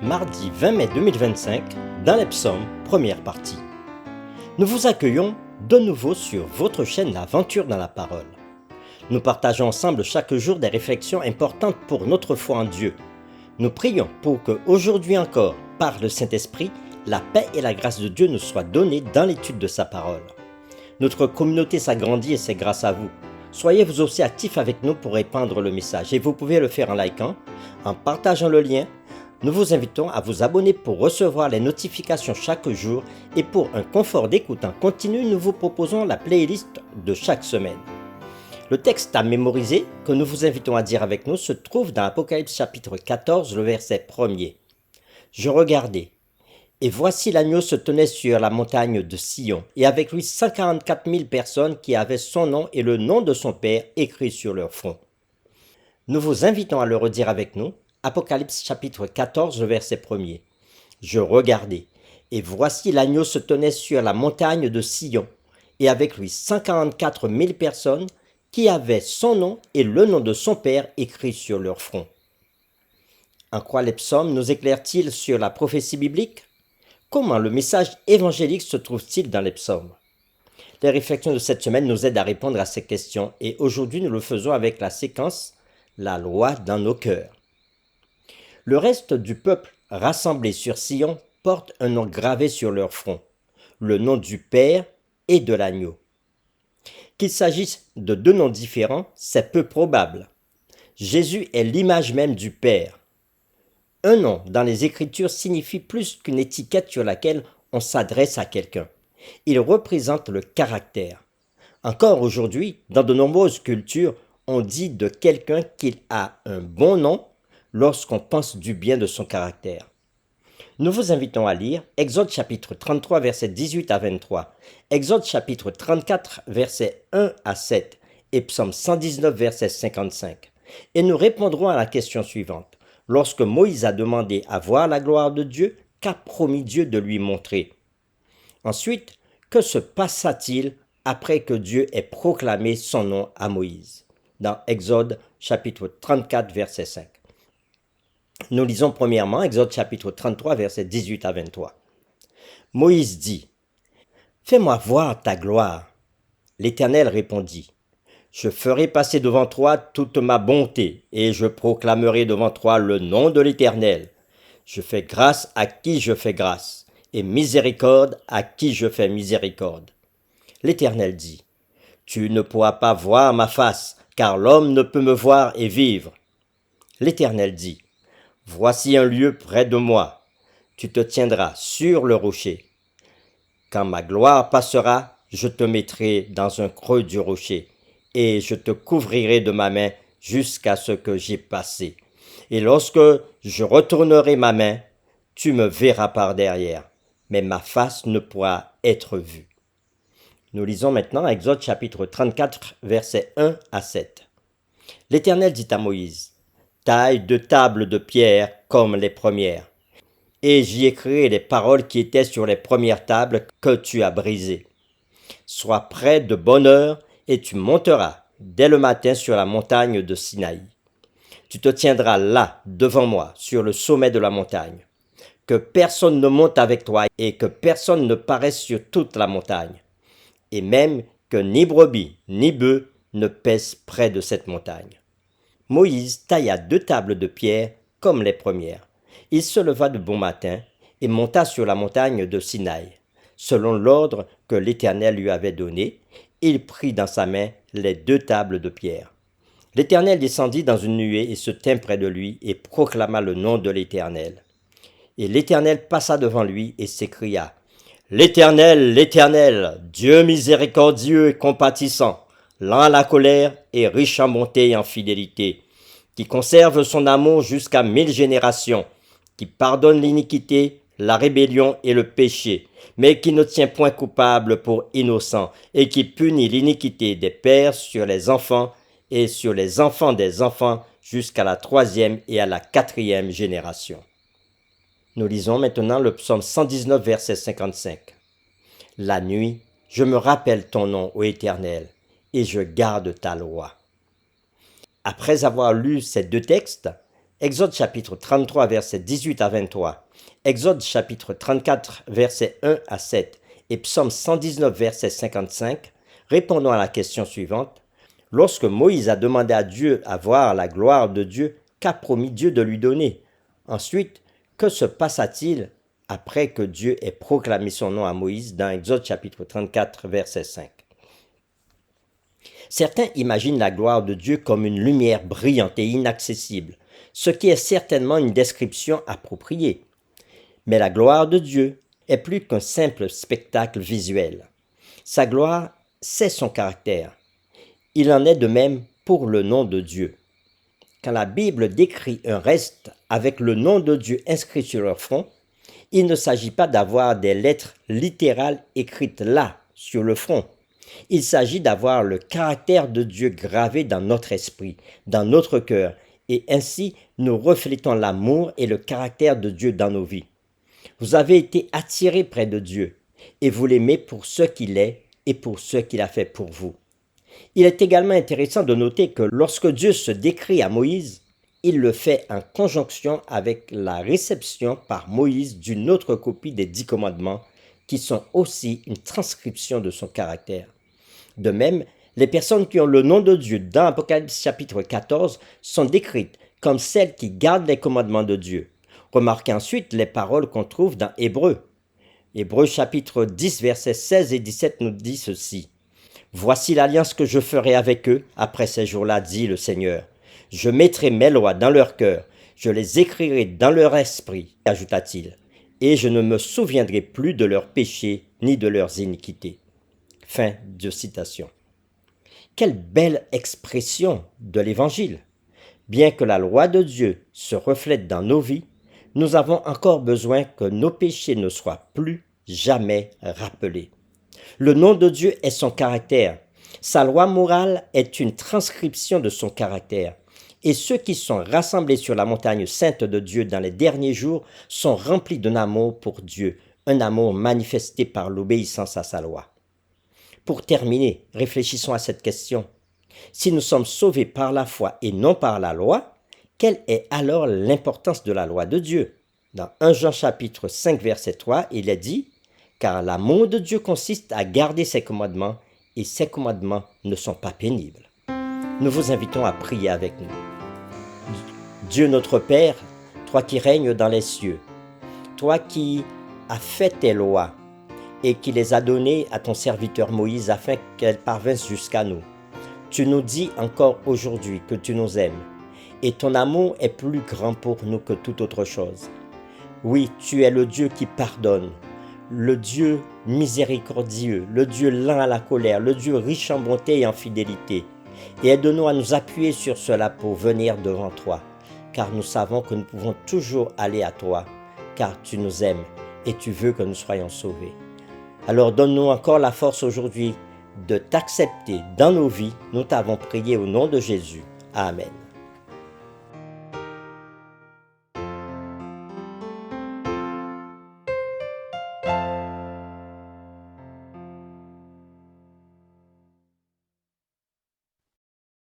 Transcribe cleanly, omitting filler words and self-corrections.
mardi 20 mai 2025, dans les psaumes, première partie. Nous vous accueillons de nouveau sur votre chaîne L'Aventure dans la Parole. Nous partageons ensemble chaque jour des réflexions importantes pour notre foi en Dieu. Nous prions pour que, aujourd'hui encore, par le Saint-Esprit, la paix et la grâce de Dieu nous soient données dans l'étude de sa parole. Notre communauté s'agrandit et c'est grâce à vous. Soyez vous aussi actifs avec nous pour répandre le message et vous pouvez le faire en likant, en partageant le lien. Nous vous invitons à vous abonner pour recevoir les notifications chaque jour et pour un confort d'écoute en continu, nous vous proposons la playlist de chaque semaine. Le texte à mémoriser que nous vous invitons à dire avec nous se trouve dans Apocalypse chapitre 14, le verset 1er. Je regardais, et voici l'agneau se tenait sur la montagne de Sion, et avec lui 144 000 personnes qui avaient son nom et le nom de son Père écrit sur leur front. Nous vous invitons à le redire avec nous. Apocalypse chapitre 14, verset 1er. Je regardais, et voici l'agneau se tenait sur la montagne de Sion, et avec lui 144 000 personnes qui avaient son nom et le nom de son Père écrit sur leur front. En quoi les psaumes nous éclairent-ils sur la prophétie biblique? Comment le message évangélique se trouve-t-il dans les psaumes? Les réflexions de cette semaine nous aident à répondre à ces questions, et aujourd'hui nous le faisons avec la séquence « La loi dans nos cœurs ». Le reste du peuple rassemblé sur Sion porte un nom gravé sur leur front, le nom du Père et de l'agneau. Qu'il s'agisse de deux noms différents, c'est peu probable. Jésus est l'image même du Père. Un nom dans les Écritures signifie plus qu'une étiquette sur laquelle on s'adresse à quelqu'un. Il représente le caractère. Encore aujourd'hui, dans de nombreuses cultures, on dit de quelqu'un qu'il a un bon nom lorsqu'on pense du bien de son caractère. Nous vous invitons à lire Exode chapitre 33, versets 18 à 23, Exode chapitre 34, versets 1 à 7 et Psaume 119, verset 55. Et nous répondrons à la question suivante. Lorsque Moïse a demandé à voir la gloire de Dieu, qu'a promis Dieu de lui montrer? Ensuite, que se passa-t-il après que Dieu ait proclamé son nom à Moïse? Dans Exode chapitre 34, verset 5. Nous lisons premièrement Exode chapitre 33, versets 18 à 23. Moïse dit, « Fais-moi voir ta gloire. » L'Éternel répondit, « Je ferai passer devant toi toute ma bonté, et je proclamerai devant toi le nom de l'Éternel. Je fais grâce à qui je fais grâce, et miséricorde à qui je fais miséricorde. » L'Éternel dit, « Tu ne pourras pas voir ma face, car l'homme ne peut me voir et vivre. » L'Éternel dit, « Voici un lieu près de moi. Tu te tiendras sur le rocher. Quand ma gloire passera, je te mettrai dans un creux du rocher, et je te couvrirai de ma main jusqu'à ce que j'aie passé. Et lorsque je retournerai ma main, tu me verras par derrière, mais ma face ne pourra être vue. » Nous lisons maintenant Exode chapitre 34, versets 1 à 7. L'Éternel dit à Moïse, « Taille 2 tables de pierre comme les premières, et j'y écrirai les paroles qui étaient sur les premières tables que tu as brisées. Sois prêt de bonne heure, et tu monteras dès le matin sur la montagne de Sinaï. Tu te tiendras là, devant moi, sur le sommet de la montagne. Que personne ne monte avec toi, et que personne ne paraisse sur toute la montagne, et même que ni brebis ni bœufs ne pèsent près de cette montagne. » Moïse tailla 2 tables de pierre comme les premières. Il se leva de bon matin et monta sur la montagne de Sinaï. Selon l'ordre que l'Éternel lui avait donné, il prit dans sa main les 2 tables de pierre. L'Éternel descendit dans une nuée et se tint près de lui et proclama le nom de l'Éternel. Et l'Éternel passa devant lui et s'écria, « L'Éternel, l'Éternel, Dieu miséricordieux et compatissant, lent à la colère et riche en bonté et en fidélité, qui conserve son amour jusqu'à 1000 générations, qui pardonne l'iniquité, la rébellion et le péché, mais qui ne tient point coupable pour innocent, et qui punit l'iniquité des pères sur les enfants et sur les enfants des enfants jusqu'à la 3e et à la 4e génération. » Nous lisons maintenant le psaume 119, verset 55. « La nuit, je me rappelle ton nom, ô Éternel, et je garde ta loi. » Après avoir lu ces 2 textes, Exode chapitre 33, versets 18 à 23, Exode chapitre 34, versets 1 à 7 et Psaume 119, verset 55, répondons à la question suivante. Lorsque Moïse a demandé à Dieu à voir la gloire de Dieu, qu'a promis Dieu de lui donner? Ensuite, que se passa-t-il après que Dieu ait proclamé son nom à Moïse dans Exode chapitre 34, verset 5? Certains imaginent la gloire de Dieu comme une lumière brillante et inaccessible, ce qui est certainement une description appropriée. Mais la gloire de Dieu est plus qu'un simple spectacle visuel. Sa gloire, c'est son caractère. Il en est de même pour le nom de Dieu. Quand la Bible décrit un reste avec le nom de Dieu inscrit sur leur front, il ne s'agit pas d'avoir des lettres littérales écrites là, sur le front. Il s'agit d'avoir le caractère de Dieu gravé dans notre esprit, dans notre cœur, et ainsi nous reflétons l'amour et le caractère de Dieu dans nos vies. Vous avez été attirés près de Dieu, et vous l'aimez pour ce qu'il est et pour ce qu'il a fait pour vous. Il est également intéressant de noter que lorsque Dieu se décrit à Moïse, il le fait en conjonction avec la réception par Moïse d'une autre copie des 10 commandements qui sont aussi une transcription de son caractère. De même, les personnes qui ont le nom de Dieu dans Apocalypse chapitre 14 sont décrites comme celles qui gardent les commandements de Dieu. Remarquez ensuite les paroles qu'on trouve dans Hébreux. Hébreux chapitre 10 versets 16 et 17 nous dit ceci. « Voici l'alliance que je ferai avec eux après ces jours-là, dit le Seigneur. Je mettrai mes lois dans leur cœur, je les écrirai dans leur esprit, ajouta-t-il, et je ne me souviendrai plus de leurs péchés ni de leurs iniquités. » Fin de citation. Quelle belle expression de l'Évangile! Bien que la loi de Dieu se reflète dans nos vies, nous avons encore besoin que nos péchés ne soient plus jamais rappelés. Le nom de Dieu est son caractère. Sa loi morale est une transcription de son caractère. Et ceux qui sont rassemblés sur la montagne sainte de Dieu dans les derniers jours sont remplis d'un amour pour Dieu, un amour manifesté par l'obéissance à sa loi. Pour terminer, réfléchissons à cette question. Si nous sommes sauvés par la foi et non par la loi, quelle est alors l'importance de la loi de Dieu? Dans 1 Jean chapitre 5 verset 3, il est dit « Car l'amour de Dieu consiste à garder ses commandements, et ses commandements ne sont pas pénibles. » Nous vous invitons à prier avec nous. Dieu notre Père, toi qui règnes dans les cieux, toi qui as fait tes lois et qui les as données à ton serviteur Moïse afin qu'elles parvinssent jusqu'à nous. Tu nous dis encore aujourd'hui que tu nous aimes et ton amour est plus grand pour nous que toute autre chose. Oui, tu es le Dieu qui pardonne, le Dieu miséricordieux, le Dieu lent à la colère, le Dieu riche en bonté et en fidélité. Et aide-nous à nous appuyer sur cela pour venir devant toi, car nous savons que nous pouvons toujours aller à toi, car tu nous aimes et tu veux que nous soyons sauvés. Alors donne-nous encore la force aujourd'hui de t'accepter dans nos vies. Nous t'avons prié au nom de Jésus. Amen.